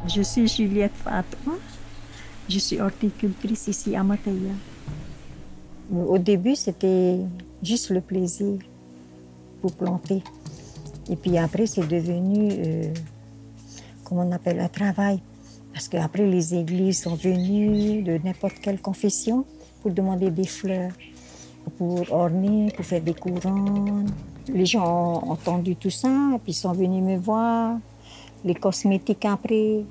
Je suis Juliette Fatma, je suis horticultrice ici à Mataya. Au début, c'était juste le plaisir pour planter. Et puis après, c'est devenu, comment on appelle, un travail. Parce qu'après, les églises sont venues de n'importe quelle confession pour demander des fleurs, pour orner, pour faire des couronnes. Les gens ont entendu tout ça, et puis ils sont venus me voir. Les cosmétiques après.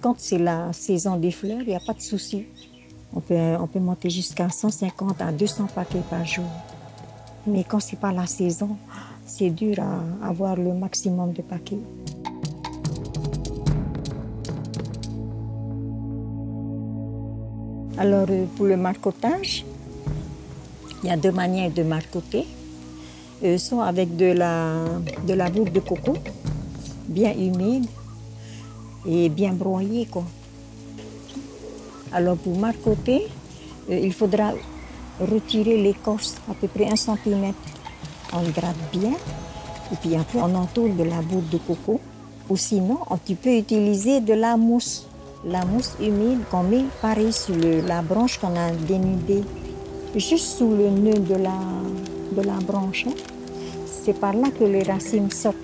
Quand c'est la saison des fleurs, il n'y a pas de souci. On peut monter jusqu'à 150 à 200 paquets par jour. Mais quand ce n'est pas la saison, c'est dur à avoir le maximum de paquets. Alors, pour le marcottage, il y a deux manières de marcoter. Soit avec de la boule de coco, bien humide, et bien broyé, quoi. Alors pour marcoter, il faudra retirer l'écorce à peu près 1 cm. On le gratte bien et puis après on entoure de la boule de coco. Ou sinon, tu peux utiliser de la mousse humide qu'on met pareil sur la branche qu'on a dénudée, juste sous le nœud de la branche. Hein. C'est par là que les racines sortent.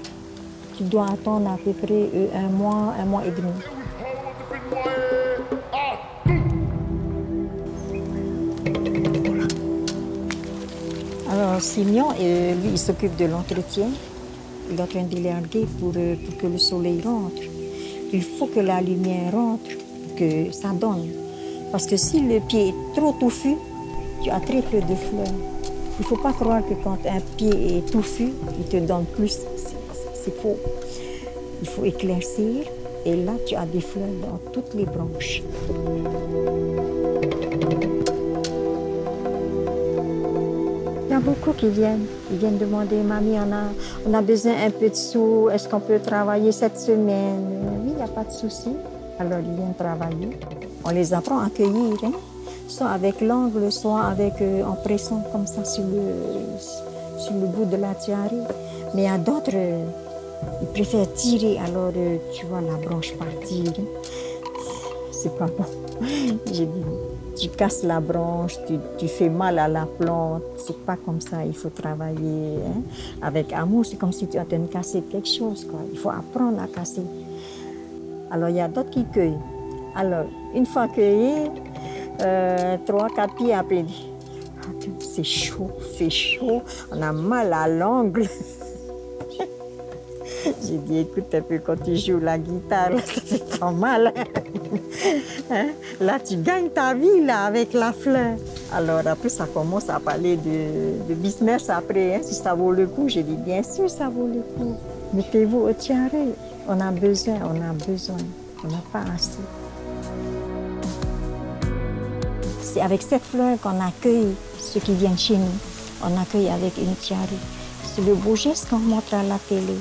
Tu dois attendre à peu près 1 mois et demi. Alors Simeon, lui, il s'occupe de l'entretien. Il est en train de l'élaguer pour que le soleil rentre. Il faut que la lumière rentre, que ça donne. Parce que si le pied est trop touffu, tu as très peu de fleurs. Il ne faut pas croire que quand un pied est touffu, il te donne plus. C'est faux. Il faut éclaircir et là, tu as des fleurs dans toutes les branches. Il y a beaucoup qui viennent. Ils viennent demander, mamie, on a besoin un peu de sous, est-ce qu'on peut travailler cette semaine? Oui, il n'y a pas de souci. Alors, ils viennent travailler. On les apprend à cueillir, hein? Soit avec l'angle, soit en pressant comme ça sur le bout de la tiare. Mais il y a d'autres, ils préfèrent tirer, alors tu vois la branche partir. C'est pas bon. J'ai dit, tu casses la branche, tu fais mal à la plante. C'est pas comme ça, il faut travailler hein, avec amour. C'est comme si tu es en train de casser quelque chose, quoi. Il faut apprendre à casser. Alors il y a d'autres qui cueillent. Alors, une fois cueilli, 3-4 pieds après, c'est chaud, fait chaud, on a mal à l'ongle. J'ai dit, écoute un peu, quand tu joues la guitare, là, ça fait pas mal. Hein? Là, tu gagnes ta vie là, avec la fleur. Alors après, ça commence à parler de business après, hein, si ça vaut le coup. J'ai dit, bien sûr, ça vaut le coup. Mettez-vous au tiare. On a besoin. On n'a pas assez. C'est avec cette fleur qu'on accueille ceux qui viennent chez nous. On accueille avec une tiare. C'est le beau geste qu'on montre à la télé.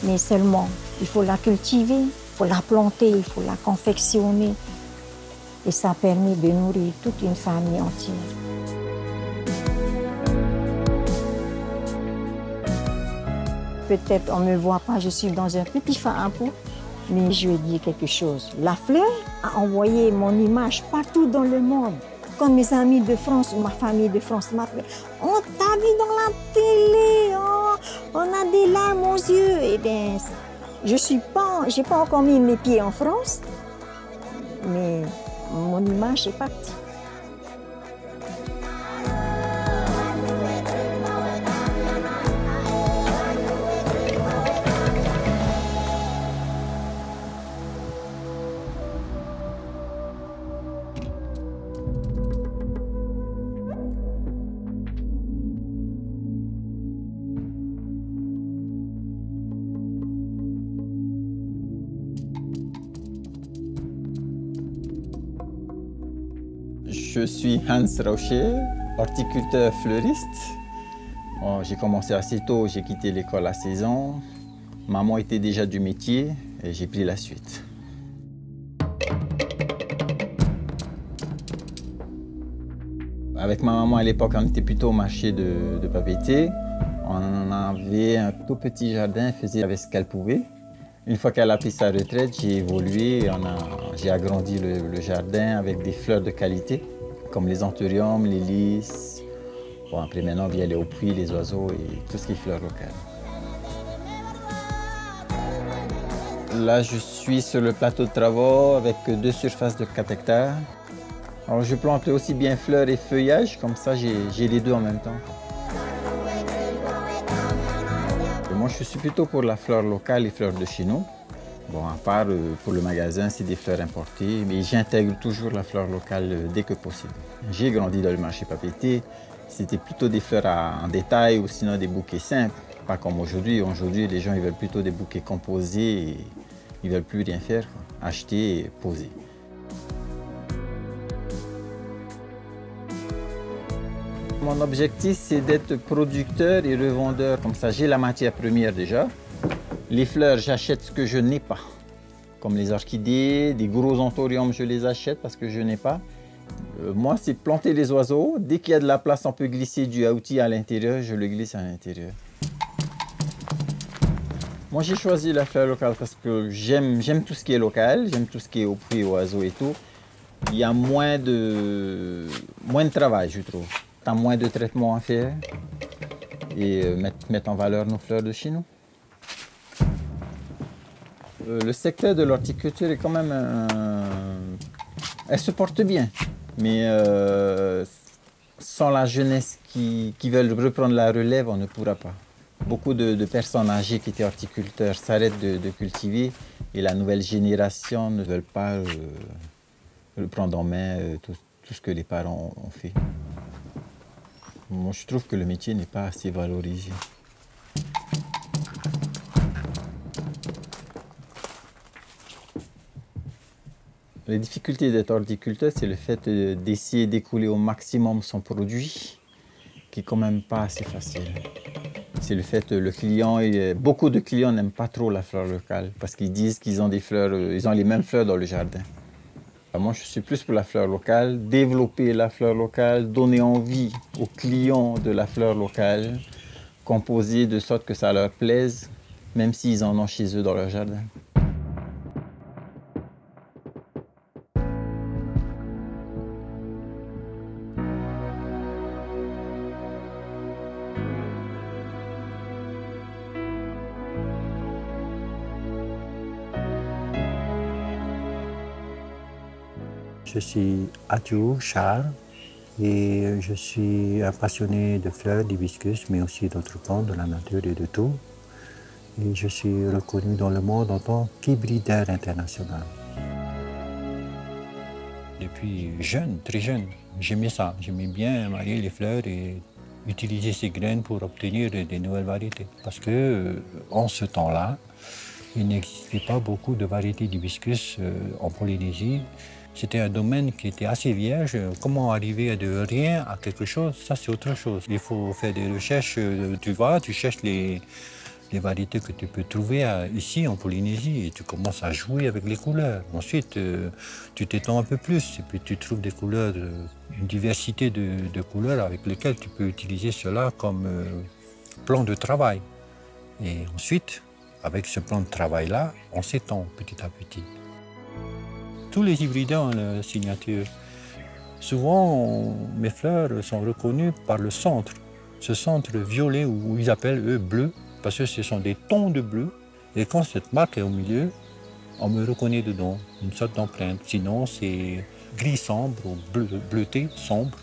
Mais seulement, il faut la cultiver, il faut la planter, il faut la confectionner. Et ça permet de nourrir toute une famille entière. Peut-être on ne me voit pas, je suis dans un petit fardeau, mais je vais dire quelque chose. La fleur a envoyé mon image partout dans le monde. Quand mes amis de France ou ma famille de France m'appellent, on t'a vu dans la télé, oh, on a des larmes aux yeux. Eh bien, j'ai pas encore mis mes pieds en France, mais mon image est partie. Je suis Hans Rauscher, horticulteur fleuriste. Bon, j'ai commencé assez tôt, j'ai quitté l'école à 16 ans. Maman était déjà du métier et j'ai pris la suite. Avec ma maman à l'époque, on était plutôt au marché de Papeete. On avait un tout petit jardin, elle faisait avec ce qu'elle pouvait. Une fois qu'elle a pris sa retraite, j'ai évolué, j'ai agrandi le jardin avec des fleurs de qualité, comme les anthuriums, les lys. Bon, après maintenant, vient les hauts-puits, les oiseaux et tout ce qui est fleurs locales. Là, je suis sur le plateau de travaux avec 2 surfaces de 4 hectares. Alors, je plante aussi bien fleurs et feuillage, comme ça j'ai les deux en même temps. Moi, je suis plutôt pour la fleur locale et fleurs de chez nous. Bon, à part pour le magasin, c'est des fleurs importées, mais j'intègre toujours la fleur locale dès que possible. J'ai grandi dans le marché Papeete, c'était plutôt des fleurs en détail ou sinon des bouquets simples, pas comme aujourd'hui. Aujourd'hui, les gens ils veulent plutôt des bouquets composés et ils ne veulent plus rien faire, quoi. Acheter et poser. Mon objectif, c'est d'être producteur et revendeur. Comme ça, j'ai la matière première déjà. Les fleurs, j'achète ce que je n'ai pas. Comme les orchidées, des gros anthuriums, je les achète parce que je n'ai pas. Moi, c'est planter les oiseaux. Dès qu'il y a de la place, on peut glisser du yaouti à l'intérieur, je le glisse à l'intérieur. Moi, j'ai choisi la fleur locale parce que j'aime tout ce qui est local, j'aime tout ce qui est aux fruits, oiseaux et tout. Il y a moins de travail, je trouve. Tu as moins de traitements à faire et mettre en valeur nos fleurs de chez nous. Le secteur de l'horticulture est quand même... Elle se porte bien, mais sans la jeunesse qui veulent reprendre la relève, on ne pourra pas. Beaucoup de personnes âgées qui étaient horticulteurs s'arrêtent de cultiver et la nouvelle génération ne veut pas prendre en main tout ce que les parents ont fait. Moi, je trouve que le métier n'est pas assez valorisé. La difficulté d'être horticulteur, c'est le fait d'essayer d'écouler au maximum son produit, qui est quand même pas assez facile. C'est le fait que le client, beaucoup de clients n'aiment pas trop la fleur locale, parce qu'ils disent qu'ils ont des fleurs, ils ont les mêmes fleurs dans le jardin. Moi, je suis plus pour la fleur locale, développer la fleur locale, donner envie aux clients de la fleur locale, composer de sorte que ça leur plaise, même s'ils en ont chez eux dans leur jardin. Je suis Athiou Charles et je suis un passionné de fleurs, d'hibiscus, mais aussi d'autres plantes, de la nature et de tout. Et je suis reconnu dans le monde en tant qu'hybridaire international. Depuis jeune, très jeune, j'aimais ça. J'aimais bien marier les fleurs et utiliser ces graines pour obtenir des nouvelles variétés. Parce que en ce temps-là, il n'existait pas beaucoup de variétés d'hibiscus en Polynésie. C'était un domaine qui était assez vierge. Comment arriver de rien à quelque chose, ça c'est autre chose. Il faut faire des recherches, tu cherches les variétés que tu peux trouver ici en Polynésie et tu commences à jouer avec les couleurs. Ensuite, tu t'étends un peu plus et puis tu trouves des couleurs, une diversité de couleurs avec lesquelles tu peux utiliser cela comme plan de travail. Et ensuite, avec ce plan de travail-là, on s'étend petit à petit. Tous les hybridaires ont la signature. Souvent, mes fleurs sont reconnues par le centre. Ce centre violet, ou ils appellent eux bleu, parce que ce sont des tons de bleu. Et quand cette marque est au milieu, on me reconnaît dedans, une sorte d'empreinte. Sinon, c'est gris sombre ou bleuté sombre.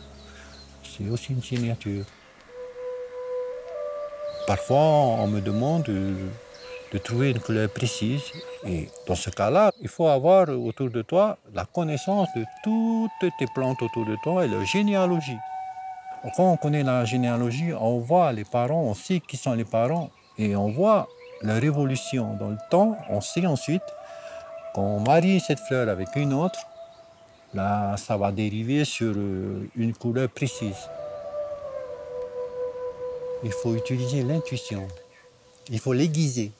C'est aussi une signature. Parfois, on me demande de trouver une couleur précise. Et dans ce cas-là, il faut avoir autour de toi la connaissance de toutes tes plantes autour de toi et leur généalogie. Quand on connaît la généalogie, on voit les parents, on sait qui sont les parents et on voit leur évolution dans le temps. On sait ensuite qu'on marie cette fleur avec une autre, Là, ça va dériver sur une couleur précise. Il faut utiliser l'intuition. Il faut l'aiguiser.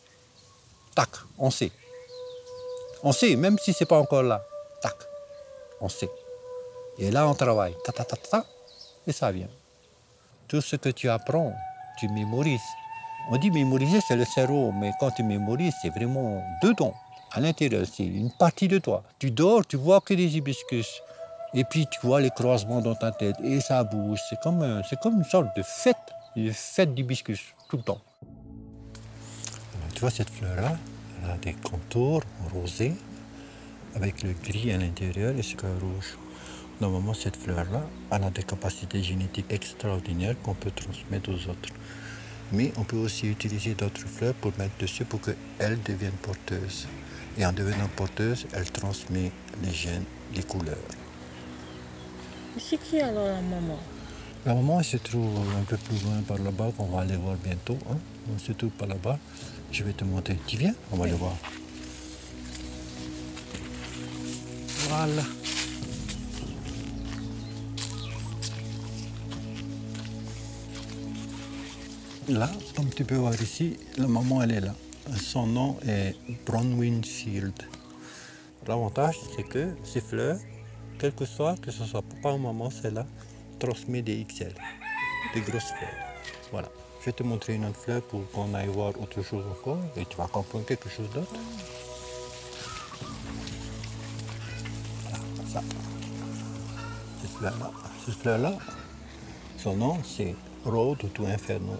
Tac, on sait. On sait, même si ce n'est pas encore là. Tac, on sait. Et là, on travaille. Ta, ta, ta, ta, et ça vient. Tout ce que tu apprends, tu mémorises. On dit mémoriser, c'est le cerveau, mais quand tu mémorises, c'est vraiment dedans, à l'intérieur, c'est une partie de toi. Tu dors, tu vois que des hibiscus. Et puis tu vois les croisements dans ta tête, et ça bouge. C'est comme une sorte de fête d'hibiscus, tout le temps. Alors, tu vois cette fleur-là, elle a des contours rosés, avec le gris à l'intérieur et ce cœur rouge. Normalement, cette fleur-là, elle a des capacités génétiques extraordinaires qu'on peut transmettre aux autres. Mais on peut aussi utiliser d'autres fleurs pour mettre dessus pour qu'elles deviennent porteuses. Et en devenant porteuse, elle transmet les gènes, les couleurs. C'est qui alors la maman? La maman, elle se trouve un peu plus loin par là-bas, qu'on va aller voir bientôt. Hein? On se trouve par là-bas. Je vais te montrer. Tu viens? On va le voir. Voilà. Là, comme tu peux voir ici, la maman, elle est là. Son nom est Bronwyn Field. L'avantage, c'est que ces fleurs, quel que ce soit papa ou maman, celle-là, transmet des XL, des grosses fleurs. Voilà. Je vais te montrer une autre fleur pour qu'on aille voir autre chose encore et tu vas comprendre quelque chose d'autre. Voilà, comme ça. Cette fleur-là, son nom, c'est Road to Inferno.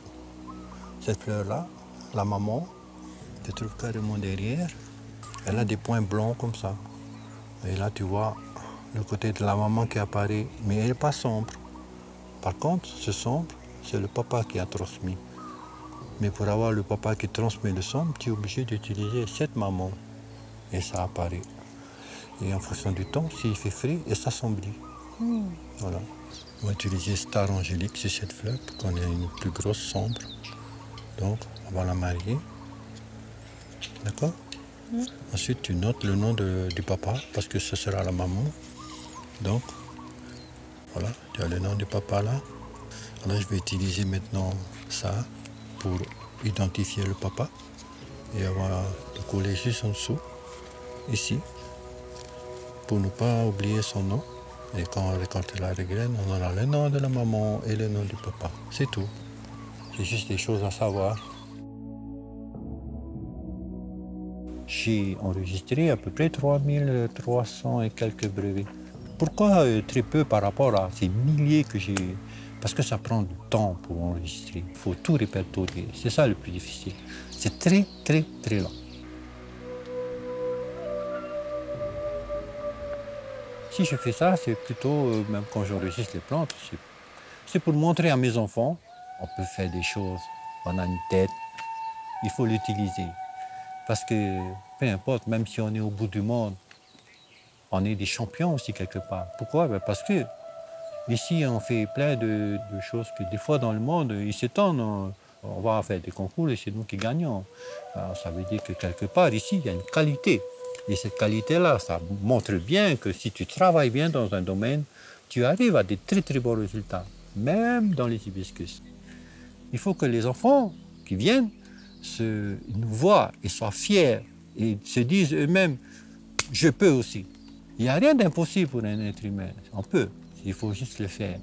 Cette fleur-là, la maman, tu trouves carrément derrière, elle a des points blancs comme ça. Et là, tu vois le côté de la maman qui apparaît, mais elle n'est pas sombre. Par contre, ce sombre, c'est le papa qui a transmis. Mais pour avoir le papa qui transmet le sombre, tu es obligé d'utiliser cette maman. Et ça apparaît. Et en fonction du temps, s'il fait frais, et ça s'assombrit. Voilà. On va utiliser Star Angélique sur cette fleur pour qu'on ait une plus grosse sombre. Donc, on va la marier. D'accord? Ensuite, tu notes le nom du papa, parce que ce sera la maman. Donc, voilà, tu as le nom du papa là. Alors, je vais utiliser maintenant ça pour identifier le papa. Et on va le coller juste en dessous, ici, pour ne pas oublier son nom. Et quand on récolte la graine, on aura le nom de la maman et le nom du papa. C'est tout. C'est juste des choses à savoir. J'ai enregistré à peu près 3300 et quelques brevets. Pourquoi très peu par rapport à ces milliers que j'ai? Parce que ça prend du temps pour enregistrer. Il faut tout répertorier. C'est ça le plus difficile. C'est très, très, très lent. Si je fais ça, c'est plutôt, même quand j'enregistre les plantes, c'est pour montrer à mes enfants, on peut faire des choses, on a une tête, il faut l'utiliser. Parce que, peu importe, même si on est au bout du monde, on est des champions aussi quelque part. Pourquoi? Parce que ici, on fait plein de choses que des fois dans le monde, ils s'étonnent. On va faire des concours et c'est nous qui gagnons. Alors, ça veut dire que quelque part, ici, il y a une qualité. Et cette qualité-là, ça montre bien que si tu travailles bien dans un domaine, tu arrives à des très très bons résultats, même dans les hibiscus. Il faut que les enfants qui viennent nous voient et soient fiers et se disent eux-mêmes, je peux aussi. Il n'y a rien d'impossible pour un être humain. On peut, il faut juste le faire.